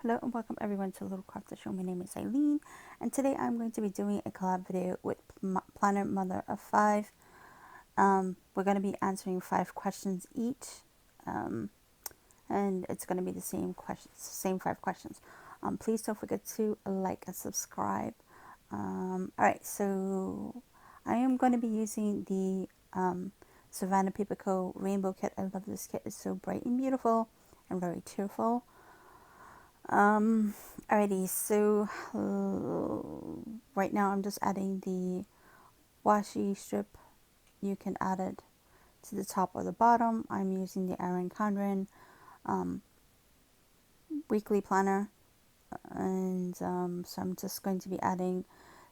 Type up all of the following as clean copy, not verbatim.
Hello and welcome everyone to Little Crafter Show. My name is Eileen, and today I'm going to be doing a collab video with Planner Mother of 5. We're going to be answering 5 questions each, and it's going to be the same questions, same 5 questions. Please don't forget to like and subscribe. Alright, so I am going to be using the Savannah Paper Co. Rainbow Kit. I love this kit. It's so bright and beautiful and very cheerful. Alrighty, so right now I'm just adding the washi strip. You can add it to the top or the bottom. I'm using the Erin Condren weekly planner, and so I'm just going to be adding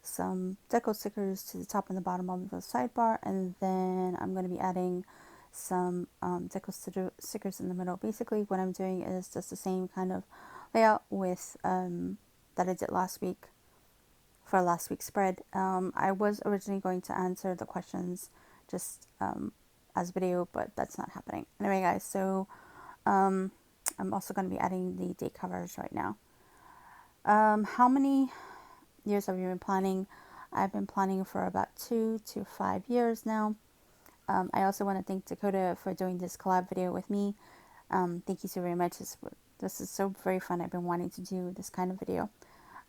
some deco stickers to the top and the bottom of the sidebar, and then I'm going to be adding some deco stickers in the middle. Basically what I'm doing is just the same kind of layout with that I did last week for last week's spread. I was originally going to answer the questions just as video, but that's not happening. Anyway guys, so I'm also going to be adding the date covers right now. How many years have you been planning? I've been planning for about 2 to 5 years now. I also want to thank Dakota for doing this collab video with me. Thank you so very much. This is so very fun. I've been wanting to do this kind of video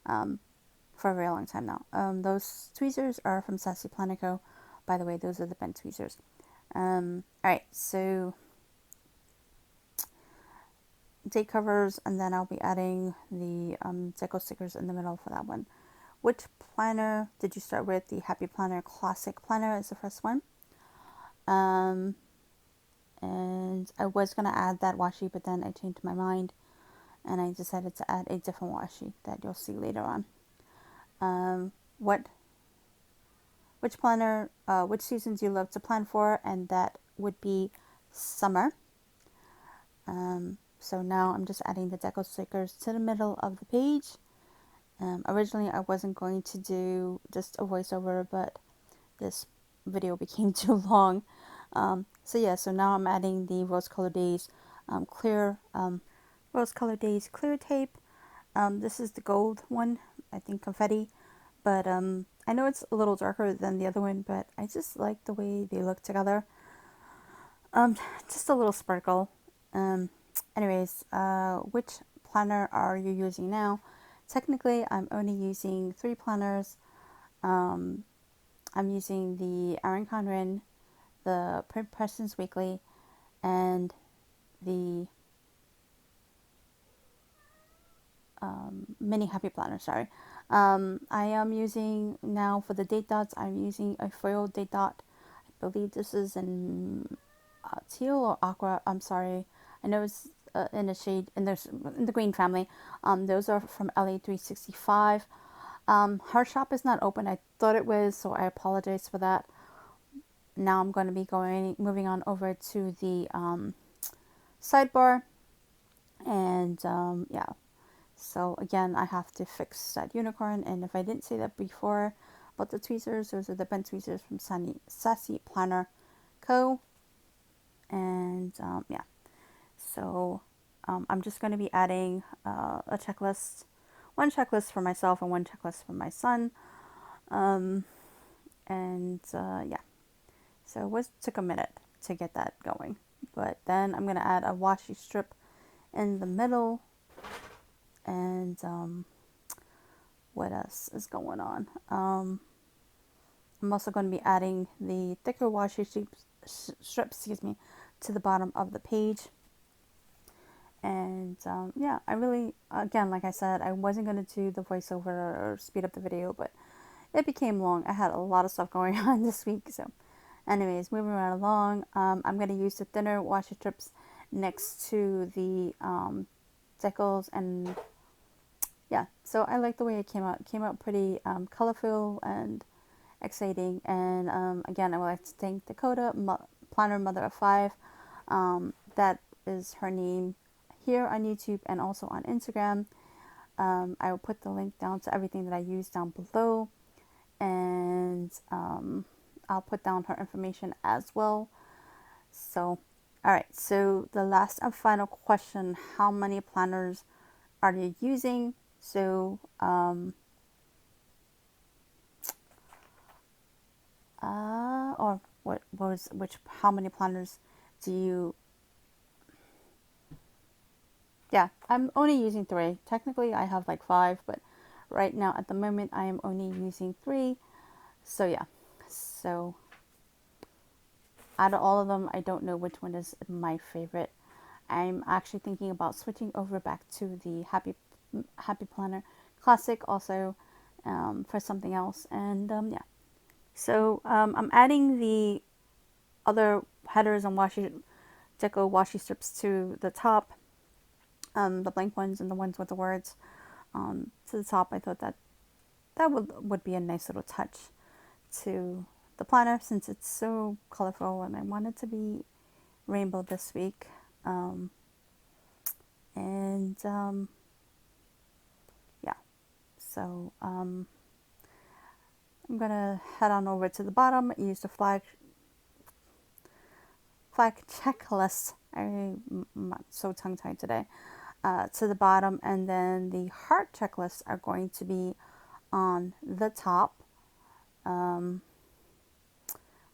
for a very long time now. Those tweezers are from Sassy Planner Co. By the way, those are the bent tweezers. Alright, so date covers, and then I'll be adding the deco stickers in the middle for that one. Which planner did you start with? The Happy Planner Classic Planner is the first one. And I was going to add that washi, but then I changed my mind and I decided to add a different washi that you'll see later on. Which planner, which seasons do you love to plan for? And that would be summer. So now I'm just adding the deco stickers to the middle of the page. Originally I wasn't going to do just a voiceover, but this video became too long. So now I'm adding the Rose Color Days Rose Color Days clear tape. This is the gold one, I think confetti, but I know it's a little darker than the other one, but I just like the way they look together. Just a little sparkle. Anyways, which planner are you using now? Technically, I'm only using 3 planners. I'm using the Erin Condren, the Print Presence Weekly, and the Mini Happy Planner, sorry. I am using, now for the date dots, I'm using a foil date dot. I believe this is in teal or aqua, I'm sorry. I know it's in the shade, in the green family. Those are from LA365. Her shop is not open. I thought it was, so I apologize for that. Now I'm going to be moving on over to the sidebar, and yeah. So again, I have to fix that unicorn, and if I didn't say that before about the tweezers, those are the bent tweezers from Sassy Planner Co. And yeah, so I'm just going to be adding a checklist, one checklist for myself and one checklist for my son. Yeah, so it took a minute to get that going, but then I'm going to add a washi strip in the middle. And what else is going on? I'm also going to be adding the thicker washi strips, to the bottom of the page. And yeah, I really, again, like I said, I wasn't going to do the voiceover or speed up the video, but it became long. I had a lot of stuff going on this week. So anyways, moving right along, I'm going to use the thinner washi strips next to the decals, and yeah, so I like the way it came out. It came out pretty colorful and exciting. And again, I would like to thank Dakota, Planner Mother of 5. That is her name here on YouTube and also on Instagram. I will put the link down to everything that I use down below, and I'll put down her information as well. So, alright, so the last and final question: how many planners are you using? So or what was which how many planners do you? Yeah, I'm only using 3. Technically I have like 5, but right now at the moment I am only using 3. So yeah, so out of all of them, I don't know which one is my favorite. I'm actually thinking about switching over back to the Happy Planner Classic also, for something else. And yeah, so I'm adding the other headers and deco washi strips to the top, the blank ones and the ones with the words to the top. I thought that would be a nice little touch to the planner since it's so colorful, and I want it to be rainbow this week. And yeah, so I'm gonna head on over to the bottom, use the flag checklist. I'm so tongue tied today. To the bottom, and then the heart checklists are going to be on the top.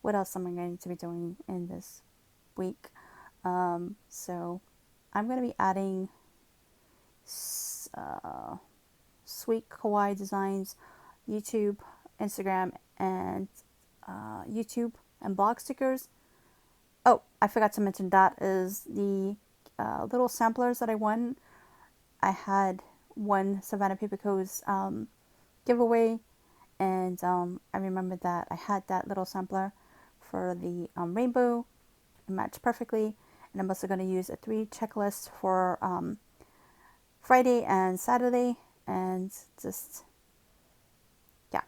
What else am I going to be doing in this week? So I'm going to be adding Sweet Kawaii Designs, YouTube, Instagram, and YouTube and blog stickers. Oh, I forgot to mention that is the little samplers that I won. I had one Savannah Paperco's giveaway, and I remembered that I had that little sampler for the rainbow. It matched perfectly, and I'm also going to use a 3 checklist for Friday and Saturday, and just yeah,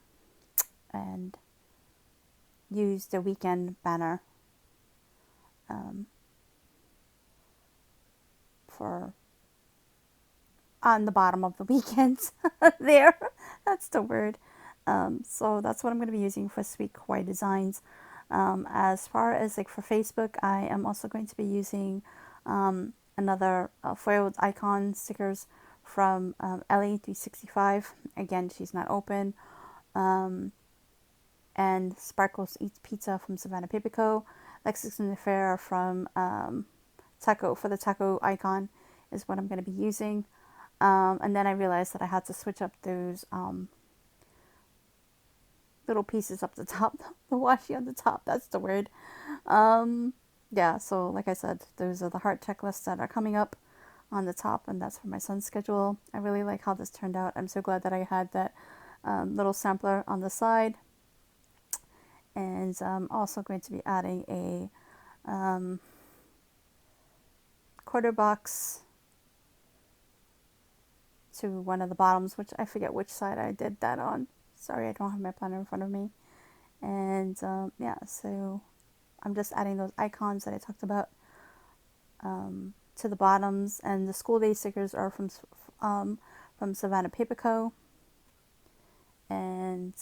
and use the weekend banner for on the bottom of the weekends there. That's the word. So that's what I'm going to be using for Sweet Kawaii Designs. As far as like for Facebook, I am also going to be using another foiled icon stickers from Ellie 365. Again, she's not open. And Sparkles Eats Pizza from Savannah Paperco. Lexus and the Fair from Taco for the taco icon is what I'm going to be using. And then I realized that I had to switch up those little pieces up the top, the washi on the top, that's the word. Yeah, so like I said, those are the heart checklists that are coming up on the top, and that's for my son's schedule. I really like how this turned out. I'm so glad that I had that little sampler on the side. And I'm also going to be adding a quarter box to one of the bottoms, which I forget which side I did that on. Sorry, I don't have my planner in front of me. And yeah, so I'm just adding those icons that I talked about to the bottoms, and the school day stickers are from Savannah Paperco. And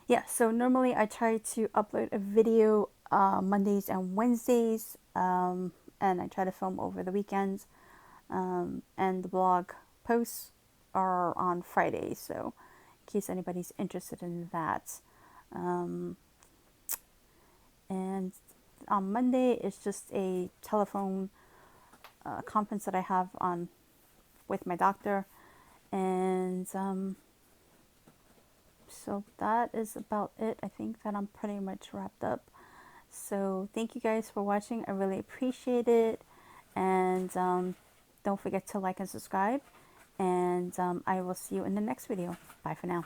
yeah, so normally I try to upload a video Mondays and Wednesdays, and I try to film over the weekends. And the blog posts are on Fridays, so in case anybody's interested in that. And on Monday, it's just a telephone conference that I have on with my doctor, and so that is about it. I think that I'm pretty much wrapped up. So thank you guys for watching. I really appreciate it, and don't forget to like and subscribe, and I will see you in the next video. Bye for now.